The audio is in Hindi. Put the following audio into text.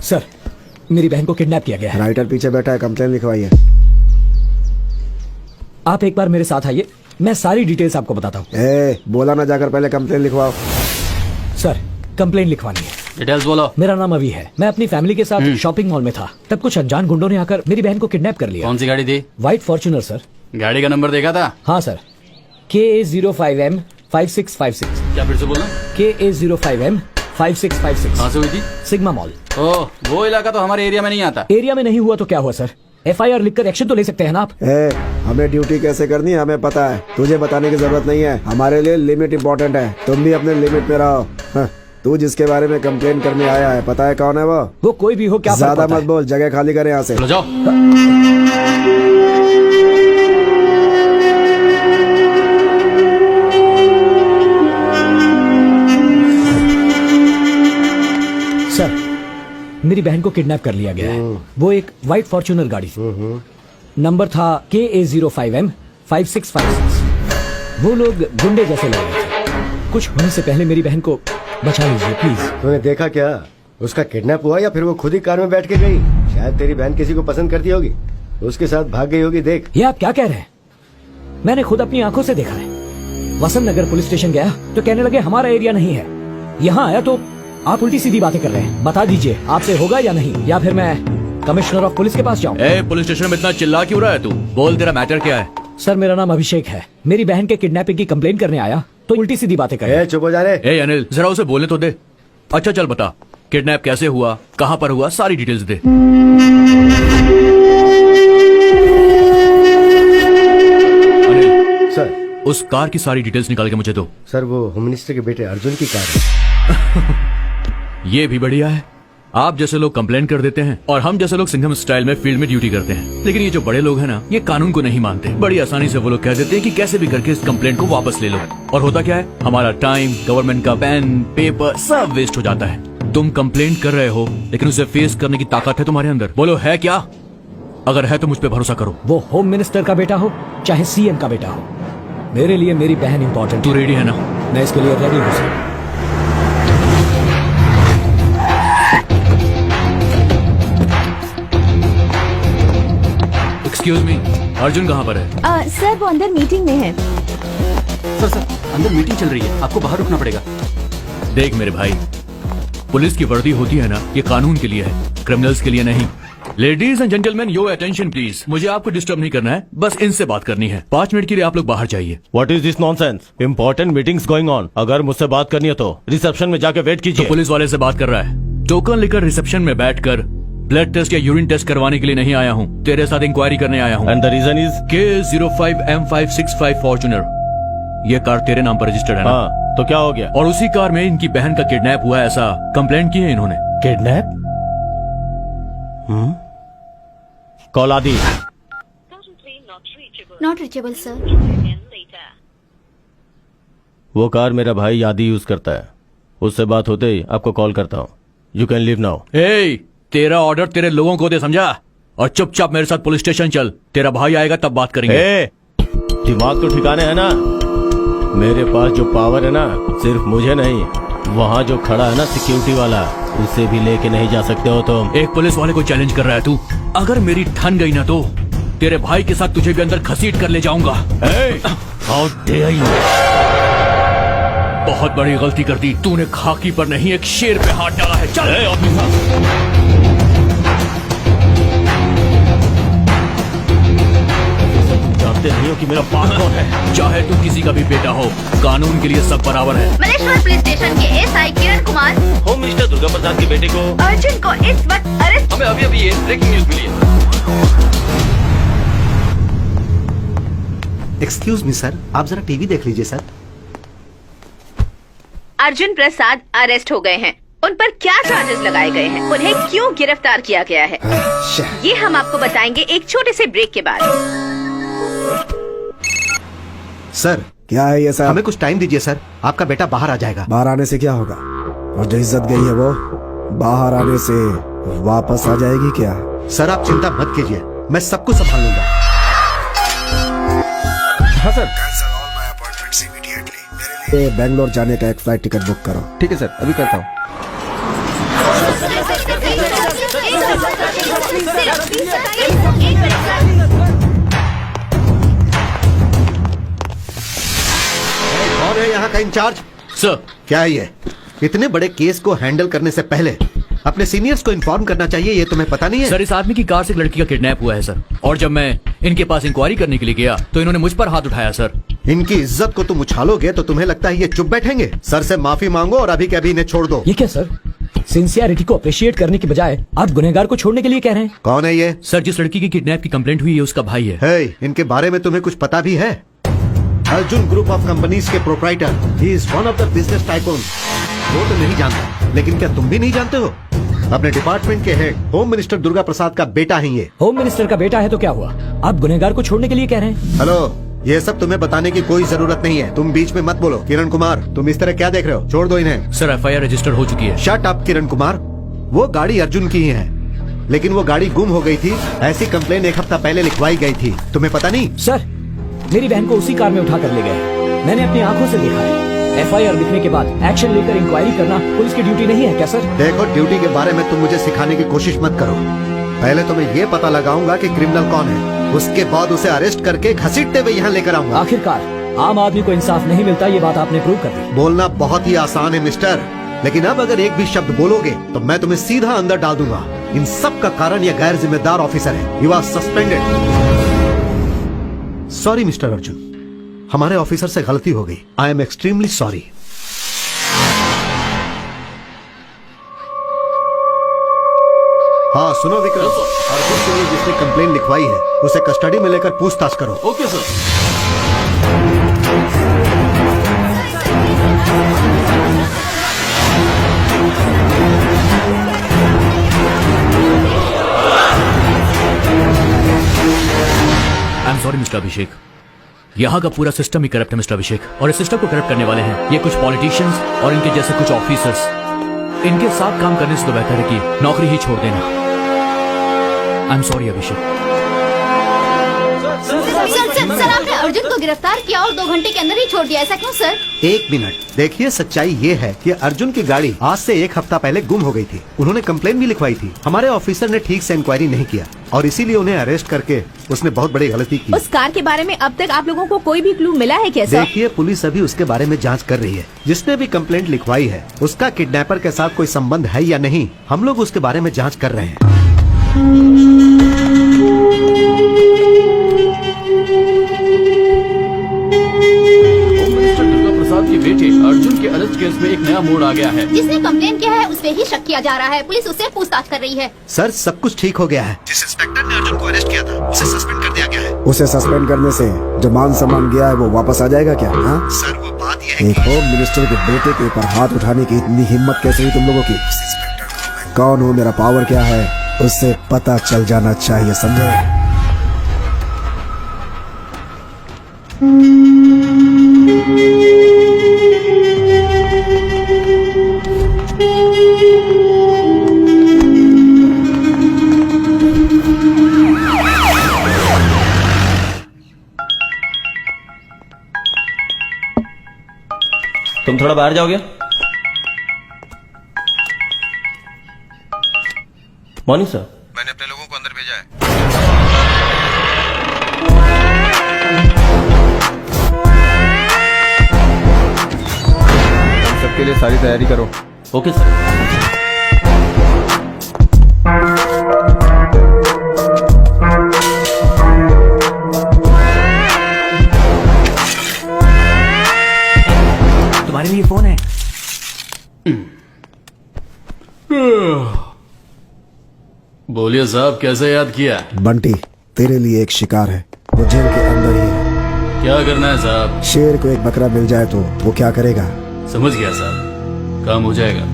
सर, मेरी बहन को किडनैप किया गया है। राइटर पीछे बैठा है, कंप्लेन लिखवाइए। आप एक बार मेरे साथ आइए, मैं सारी डिटेल्स आपको बताता हूँ। बोला ना, जाकर पहले कंप्लेन लिखवाओ। सर, कंप्लेन लिखवानी है। डिटेल्स बोलो। मेरा नाम अभी है। मैं अपनी फैमिली के साथ शॉपिंग मॉल में था, तब कुछ अनजान गुंडों ने आकर मेरी बहन को किडनैप कर लिया। कौन सी गाड़ी थी? White Fortuner sir. गाड़ी का नंबर देखा था? हाँ सर, KA05M5656। क्या फिर से बोलना? KA05M5656। कहाँ से हुई थी? Sigma mall. ओह, वो इलाका तो हमारे एरिया में नहीं आता। एरिया में नहीं हुआ तो क्या हुआ सर? FIR लिखकर एक्शन तो ले सकते हैं ना आप। हमें ड्यूटी कैसे करनी है हमें पता है, तुझे बताने की जरूरत नहीं है। हमारे लिए लिमिट इम्पोर्टेंट है, तुम भी अपने लिमिट में रहो। हाँ, तू जिसके बारे में कंप्लेन करने आया है, पता है कौन है वो कोई भी हो, क्या फर्क ज्यादा पड़ता मत है? बोल, जगह खाली करे यहाँ से। चलो जाओ। सर, मेरी बहन को किडनैप कर लिया गया है। वो एक व्हाइट फॉर्च्यूनर गाड़ी थी। नंबर था KA05M5656। वो लोग गुंडे जैसे लग रहे थे। कुछ होने से पहले मेरी बहन को बचा लीजिए प्लीज। तूने देखा क्या? उसका किडनैप हुआ या फिर वो खुद ही कार में बैठ के गई? शायद तेरी बहन किसी को पसंद करती होगी, उसके साथ भाग गई होगी। देख। ये आप क्या कह रहे हैं? मैंने खुद अपनी आंखों से देखा है। वसंत नगर पुलिस स्टेशन गया तो कहने लगे हमारा एरिया नहीं है। यहाँ आया तो आप उल्टी सीधी बातें कर रहे हैं। बता दीजिए आपसे होगा या नहीं, या फिर मैं कमिश्नर ऑफ पुलिस के पास जाऊँ? पुलिस स्टेशन में इतना चिल्ला क्यों रहा है तू? बोल, तेरा मैटर क्या है? सर, मेरा नाम अभिषेक है। मेरी बहन के किडनैपिंग की कंप्लेन करने आया तो उल्टी सीधी बातें कर रहे हैं। चुप हो जा रे। अनिल, जरा उसे बोलने तो दे। अच्छा चल बता, किडनैप कैसे हुआ, कहाँ पर हुआ, सारी डिटेल्स दे। अनिल सर, उस कार की सारी डिटेल्स निकाल के मुझे दो। सर वो होम मिनिस्टर के बेटे अर्जुन की कार है। ये भी बढ़िया है। आप जैसे लोग कंप्लेन कर देते हैं और हम जैसे लोग सिंघम स्टाइल में फील्ड में ड्यूटी करते हैं। लेकिन ये जो बड़े लोग हैं ना, ये कानून को नहीं मानते। बड़ी आसानी से वो लोग कह देते हैं कि कैसे भी करके इस कंप्लेंट को वापस ले लो। और होता क्या है, हमारा टाइम, गवर्नमेंट का पेन, पेपर सब वेस्ट हो जाता है। तुम कंप्लेंट कर रहे हो, लेकिन उसे फेस करने की ताकत है तुम्हारे अंदर। बोलो, है क्या? अगर है तो मुझ पे भरोसा करो। वो होम मिनिस्टर का बेटा हो चाहे CM का बेटा हो, मेरे लिए मेरी बहन इंपॉर्टेंट। तू रेडी है ना? मैं इसके लिए रेडी हूँ सर। एक्सक्यूज मी, अर्जुन कहाँ पर है? सर वो अंदर मीटिंग में है। सर, अंदर मीटिंग चल रही है, आपको बाहर रुकना पड़ेगा। देख मेरे भाई, पुलिस की वर्दी होती है ना, ये कानून के लिए है, क्रिमिनल्स के लिए नहीं। Ladies and gentleman, your attention please. मुझे आपको डिस्टर्ब नहीं करना है, बस इनसे बात करनी है। 5 मिनट के लिए आप लोग बाहर जाइए। What is this nonsense? Important meetings going on. अगर मुझसे बात करनी है तो रिसेप्शन में जाके वेट तो कीजिए। पुलिस वाले से बात कर रहा है। टोकन लेकर रिसेप्शन में बैठकर ब्लड टेस्ट या यूरिन टेस्ट करवाने के लिए नहीं आया हूँ, तेरे साथ इंक्वायरी करने आया हूँ। And the reason is? KA05M565 Fortuner, ये कार तेरे नाम पर रजिस्टर्ड है ना? हाँ, तो क्या हो गया? और उसी कार में इनकी बहन का किडनैप हुआ, ऐसा कंप्लेंट की है इन्होंने। किडनैप? कॉल आदि। Not reachable sir. वो कार मेरा भाई आदि यूज करता है, उससे बात होते ही आपको कॉल करता हूँ। You can leave now. तेरा ऑर्डर तेरे लोगों को दे, समझा? और चुपचाप मेरे साथ पुलिस स्टेशन चल, तेरा भाई आएगा तब बात करेंगे। दिमाग तो ठिकाने है ना? मेरे पास जो पावर है ना, सिर्फ मुझे नहीं, वहाँ जो खड़ा है ना सिक्योरिटी वाला, उसे भी लेके नहीं जा सकते हो तुम। एक पुलिस वाले को चैलेंज कर रहा है तू? अगर मेरी ठन गई ना तो तेरे भाई के साथ तुझे भी अंदर घसीट कर ले जाऊंगा। How dare you? बहुत बड़ी गलती कर दी तूने, खाकी पर नहीं एक शेर पे हाथ डाला है। चल ऑफिसर। जानते नहीं हो कि मेरा बाप कौन है? चाहे तू किसी का भी बेटा हो, कानून के लिए सब बराबर है। मलेश्वर पुलिस स्टेशन के SI Kiran Kumar home minister Durga Prasad के बेटे को अर्जुन को इस वक्त अरेस्ट। हमें अभी ये ब्रेकिंग न्यूज मिली है। एक्सक्यूज मी सर, आप जरा टीवी देख लीजिए सर। अर्जुन प्रसाद अरेस्ट हो गए हैं। उन पर क्या चार्जेस लगाए गए हैं, उन्हें क्यों गिरफ्तार किया गया है, ये हम आपको बताएंगे एक छोटे से ब्रेक के बाद। सर क्या है ये सर? हमें कुछ टाइम दीजिए सर, आपका बेटा बाहर आ जाएगा। बाहर आने से क्या होगा? और जो इज्जत गई है वो बाहर आने से वापस आ जाएगी क्या? सर आप चिंता मत कीजिए, मैं सब कुछ संभाल लूंगा। हाँ सर। बेंगलोर जाने का एक फ्लाइट टिकट बुक करो। ठीक है सर, अभी करता हूँ। का इंचार्ज। सर क्या है ये? इतने बड़े केस को हैंडल करने से पहले अपने सीनियर्स को इन्फॉर्म करना चाहिए, ये तुम्हें पता नहीं है? सर, इस आदमी की कार से एक लड़की का किडनैप हुआ है सर, और जब मैं इनके पास इंक्वायरी करने के लिए गया तो इन्होंने मुझ पर हाथ उठाया सर। इनकी इज्जत को तुम उछालोगे तो तुम्हें लगता है ये चुप बैठेंगे? सर से माफी मांगो और अभी के अभी इन्हें छोड़ दो। ये क्या सर, सिंसियरिटी को अप्रिशिएट करने की बजाय आप गुनहगार को छोड़ने के लिए कह रहे हैं? कौन है ये? सर, जिस लड़की की किडनैप की कंप्लेंट हुई है उसका भाई है। हे, इनके बारे में तुम्हें कुछ पता भी है? अर्जुन ग्रुप ऑफ कंपनीज के proprietor, he is one of the business tycoon. वो तो नहीं जानता, लेकिन क्या तुम भी नहीं जानते हो? अपने डिपार्टमेंट के head home minister Durga Prasad का बेटा है ये। होम मिनिस्टर का बेटा है तो क्या हुआ, आप गुनहगार को छोड़ने के लिए कह रहे हैं? हेलो, ये सब तुम्हें बताने की कोई जरूरत नहीं है, तुम बीच में मत बोलो। किरण कुमार, तुम इस तरह क्या देख रहे हो? छोड़ दो इन्हें। सर, एफआईआर रजिस्टर हो चुकी है। शट अप किरण कुमार, वो गाड़ी अर्जुन की ही है, लेकिन वो गाड़ी गुम हो गई थी। ऐसी कंप्लेन 1 हफ्ता पहले लिखवाई गई थी, तुम्हें पता नहीं? सर, मेरी बहन को उसी कार में उठा कर ले गए, मैंने अपनी आंखों से देखा है। एफआईआर लिखने के बाद एक्शन लेकर इंक्वायरी करना पुलिस की ड्यूटी नहीं है क्या सर? देखो, ड्यूटी के बारे में तुम मुझे सिखाने की कोशिश मत करो। पहले तो मैं ये पता लगाऊंगा कि क्रिमिनल कौन है, उसके बाद उसे अरेस्ट करके घसीटते हुए यहाँ लेकर आऊंगा। आखिरकार आम आदमी को इंसाफ नहीं मिलता, ये बात आपने प्रूव कर दी। बोलना बहुत ही आसान है मिस्टर, लेकिन अब अगर एक भी शब्द बोलोगे तो मैं तुम्हें सीधा अंदर डाल दूंगा। इन सब का कारण यह गैर जिम्मेदार ऑफिसर है। You are suspended. Sorry mister Arjun, हमारे ऑफिसर से गलती हो गई। I am extremely sorry. हाँ सुनो विक्रम, अर्जुन के लिए जिसने कंप्लेन लिखवाई है उसे कस्टडी में लेकर पूछताछ करो। Okay sir. I am sorry mister Abhishek, यहाँ का पूरा सिस्टम ही करप्ट है मिस्टर अभिषेक, और इस सिस्टम को करप्ट करने वाले हैं ये कुछ पॉलिटिशियंस और इनके जैसे कुछ ऑफिसर्स। इनके साथ काम करने से तो बेहतर है कि नौकरी ही छोड़ देना। आई एम सॉरी अभिषेक। सर, आपने अर्जुन को गिरफ्तार किया और 2 घंटे के अंदर ही छोड़ दिया, ऐसा क्यों सर? 1 मिनट, देखिए सच्चाई ये है कि अर्जुन की गाड़ी आज से 1 हफ्ता पहले गुम हो गई थी। उन्होंने कंप्लेन भी लिखवाई थी, हमारे ऑफिसर ने ठीक से इंक्वायरी नहीं किया और इसीलिए उन्हें अरेस्ट करके उसने बहुत बड़ी गलती की। उस कार के बारे में अब तक आप लोगों को कोई भी क्लू मिला है क्या सर? देखिए, पुलिस अभी उसके बारे में जांच कर रही है। जिसने भी कंप्लेंट लिखवाई है उसका किडनैपर के साथ कोई संबंध है या नहीं, हम लोग उसके बारे में जांच कर रहे हैं। के बेटे अर्जुन के अरेस्ट केस में एक नया मोड़ आ गया है। जिसने कंप्लेन किया है उस पे ही शक किया जा रहा है, पुलिस उससे पूछताछ कर रही है। सर, सब कुछ ठीक हो गया है। जिस इंस्पेक्टर ने अर्जुन को अरेस्ट किया था उसे सस्पेंड कर दिया गया है। उसे सस्पेंड करने से जो मान सम्मान गया है वो वापस आ जाएगा क्या? हाँ सर, वो बात यह है एक होम मिनिस्टर के बेटे के ऊपर हाथ उठाने की इतनी हिम्मत कैसे हुई तुम लोगों की? कौन हूँ, मेरा पावर क्या है, उससे पता चल जाना चाहिए, समझे? तुम थोड़ा बाहर जाओगे? Morning sir. मैंने अपने लोगों को अंदर भेजा है। सबके लिए सारी तैयारी करो। Okay sir. तुम्हारे लिए फोन है। बोलिए साहब, कैसे याद किया? बंटी, तेरे लिए एक शिकार है, वो जेल के अंदर ही है। क्या करना है साहब? शेर को एक बकरा मिल जाए तो वो क्या करेगा? समझ गया साहब, काम हो जाएगा।